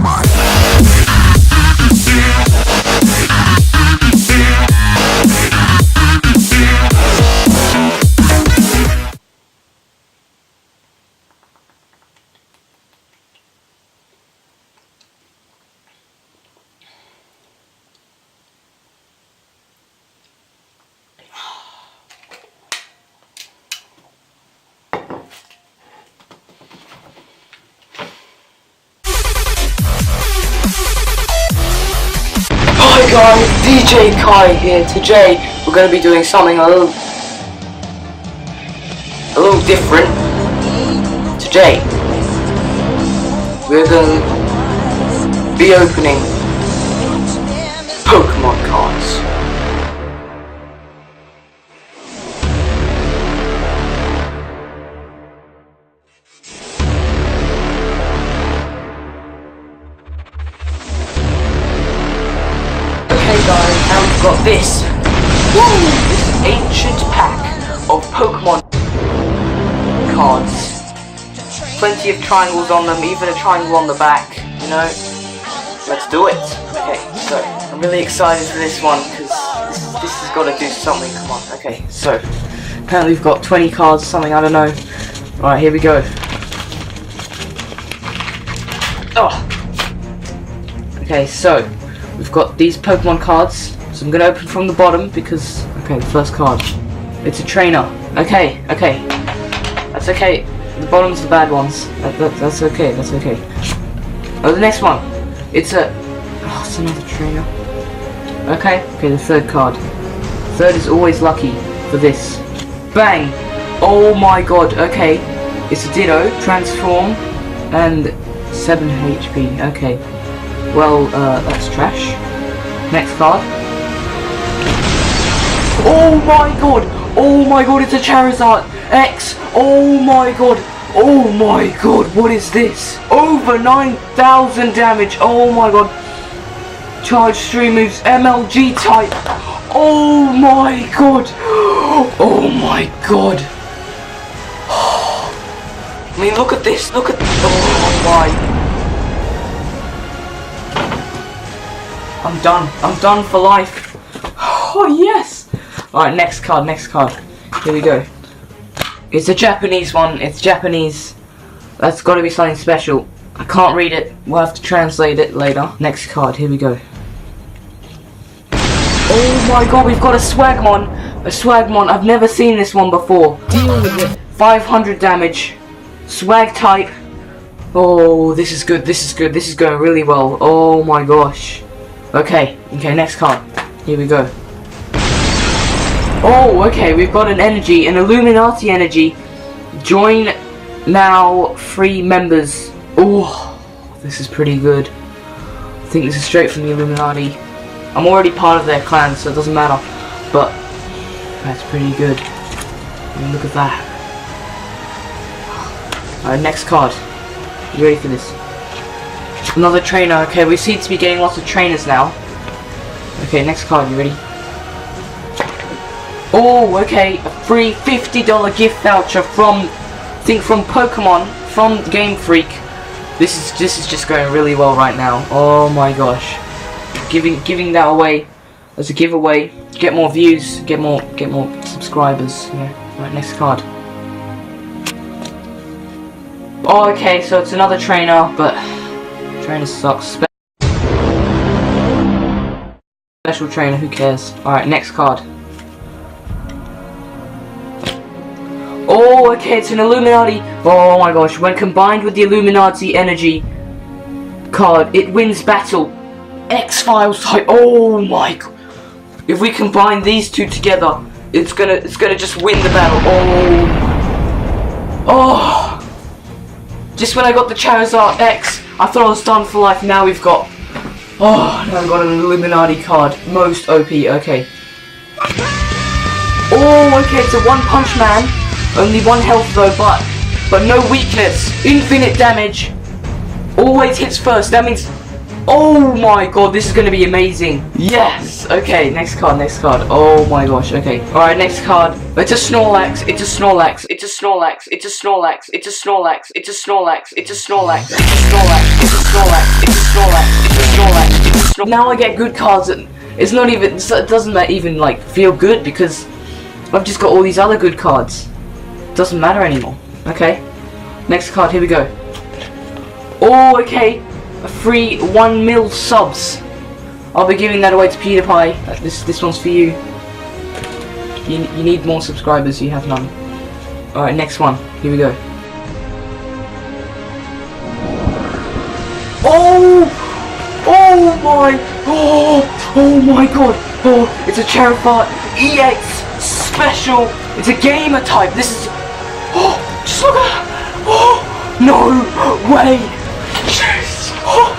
Pokemon. Hi guys, DJ Kai here. Today we're going to be doing something a little different. Today we're going to be opening Pokemon cards. Okay guys, now we've got this. This ancient pack of Pokemon cards. Plenty of triangles on them, even a triangle on the back, you know. Let's do it. Okay, so I'm really excited for this one because this has got to do something. Come on. Okay, so apparently we've got 20 cards, something, I don't know. Alright, here we go. Oh. Okay, so we've got these Pokemon cards, so I'm going to open from the bottom because, okay, the first card. It's a trainer. Okay. That's okay. The bottom's the bad ones. That's okay, that's okay. Oh, the next one. It's another trainer. Okay, the third card. Third is always lucky for this. Bang! Oh my god, okay. It's a Ditto, transform, and 7 HP. Okay. Well, that's trash. Next card. Oh my god, it's a Charizard X. Oh my god, what is this? Over 9,000 damage. Oh my god. Charge 3 moves, MLG type. Oh my god. Oh my god. I mean, look at this. Oh my. I'm done for life. Oh yes. Alright, next card. Here we go. It's a Japanese one. It's Japanese. That's got to be something special. I can't read it. We'll have to translate it later. Next card. Here we go. Oh my god, we've got a Swagmon. A Swagmon. I've never seen this one before. Deal with it. 500 damage. Swag type. Oh, this is good. This is going really well. Oh my gosh. Okay, next card. Here we go. Oh, okay, we've got an energy, an Illuminati energy. Join now, 3 members. Oh, this is pretty good. I think this is straight from the Illuminati. I'm already part of their clan, so it doesn't matter. But that's pretty good. I mean, look at that. Alright, next card. You ready for this? Another trainer. Okay, we seem to be getting lots of trainers now. Okay, next card. You ready? Oh, okay, a free $50 gift voucher from, I think from Pokemon, from Game Freak. This is just going really well right now. Oh my gosh, giving that away as a giveaway. Get more views, get more subscribers. Yeah. Right, next card. Oh, okay, so it's another trainer, but trainer sucks. Special trainer, who cares? All right, next card. Oh, okay, it's an Illuminati. Oh my gosh, when combined with the Illuminati energy card, it wins battle. X-Files type. Oh my god. If we combine these two together, it's gonna just win the battle. Oh. Just when I got the Charizard X, I thought I was done for life. Now we've got, now I've got an Illuminati card. Most OP, okay. Oh, okay, it's a One Punch Man. Only 1 health though, but no weakness. Infinite damage. Always hits first. That means, Oh my god, this is gonna be amazing. Yes. Okay, next card, next card. Oh my gosh. Okay. Alright, next card. It's a Snorlax. It's a Snorlax. It's a Snorlax. It's a Snorlax. It's a Snorlax. It's a Snorlax. It's a Snorlax. It's a Snorlax. It's a Snorlax. It's a Snorlax. It's a Snorlax. It's a Snorlax. Now I get good cards and it's not even, it doesn't even like feel good because I've just got all these other good cards. It doesn't matter anymore. Okay. Next card, here we go. Oh, okay. A free 1 mil subs. I'll be giving that away to PewDiePie. This one's for you. You need more subscribers, you have none. Alright, next one. Here we go. Oh! Oh my! Oh my god! Oh, it's a Charizard EX special! It's a gamer type! This is... Oh! Just look at... Oh! No way! Yes! Oh!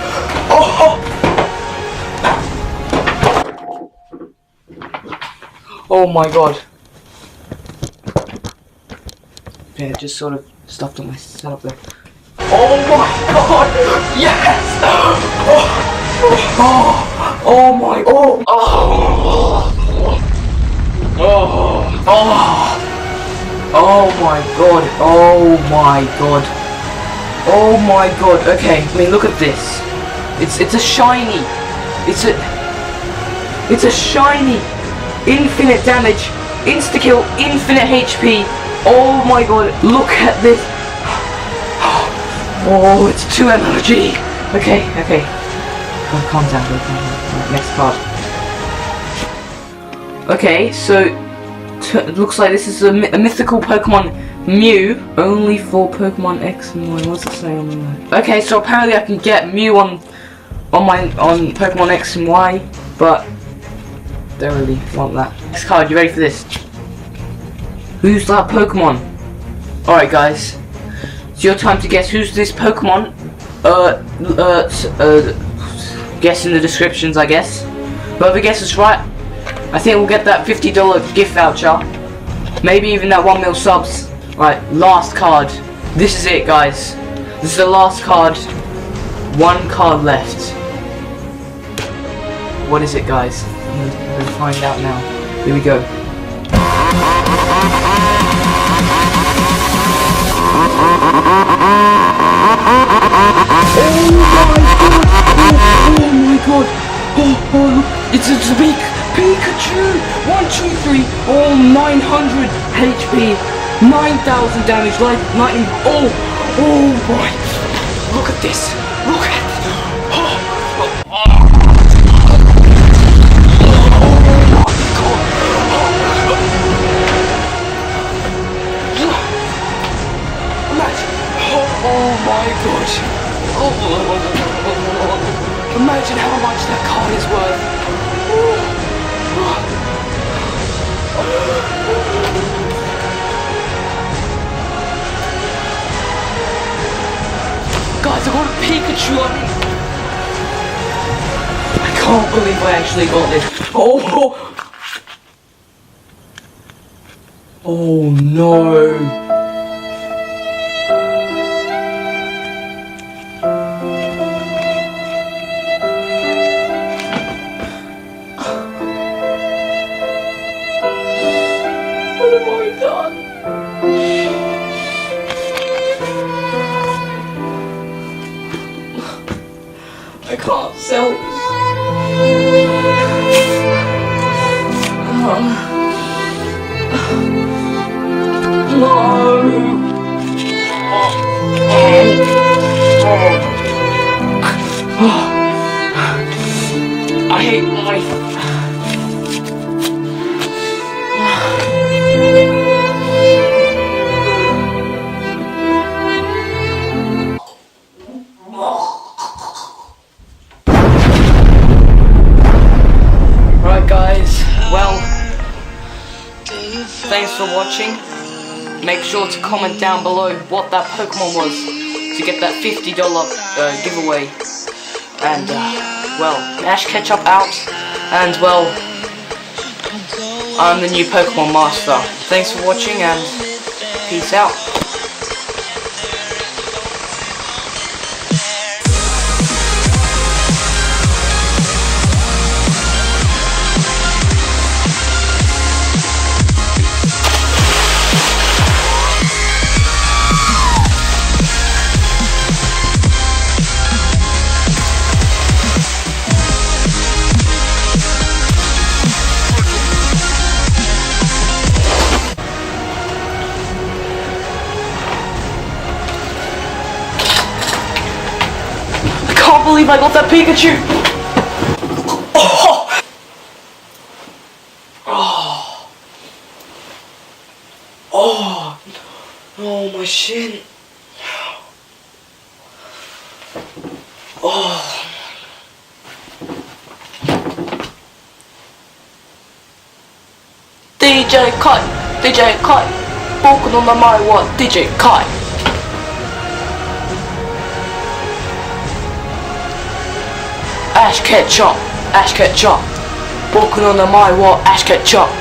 Oh my god. Yeah, it just sort of stuffed on my setup there. Oh my god! Yes! Oh my... Oh! Oh my god! Oh my god! Oh my god! Okay, I mean, look at this. It's a shiny. It's a shiny. Infinite damage, insta kill, infinite HP. Oh my god! Look at this. Oh, it's 2 MLG. Okay. Oh, calm down. Right, next card. Okay, so it looks like this is a mythical Pokemon Mew, only for Pokemon X and Y. What's it say on there? Okay, so apparently I can get Mew on Pokemon X and Y, but don't really want that. Next card, you ready for this? Who's that Pokemon? Alright guys, it's your time to guess who's this Pokemon. Guess in the descriptions, I guess. Whoever guesses right, I think we'll get that $50 gift voucher. Maybe even that 1 mil subs. Right, last card. This is it, guys. This is the last card. 1 card left. What is it, guys? I'm gonna find out now. Here we go. Oh my god! Oh look, it's a Pikachu! 1, 2, 3, oh, 900 HP, 9,000 damage, lightning. Oh boy! Look at this! Look at this! Oh my gosh! Imagine how much that card is worth. Guys, I got a Pikachu. I can't believe I actually got this. Oh no. What have I done? I can't sell this. No. I hate life. Right guys, well, thanks for watching. Make sure to comment down below what that Pokemon was to get that $50 giveaway. And well, Ash Ketchup out, and well, I'm the new Pokemon Master. Thanks for watching and peace out. can't believe I got that Pikachu! Oh! Oh! Oh! Oh, my shin! Oh! DJ Kai! DJ Kai! 僕の名前は DJ Kai! Ash Ketchup! Ash Ketchup! 僕の名前は Ash Ketchup!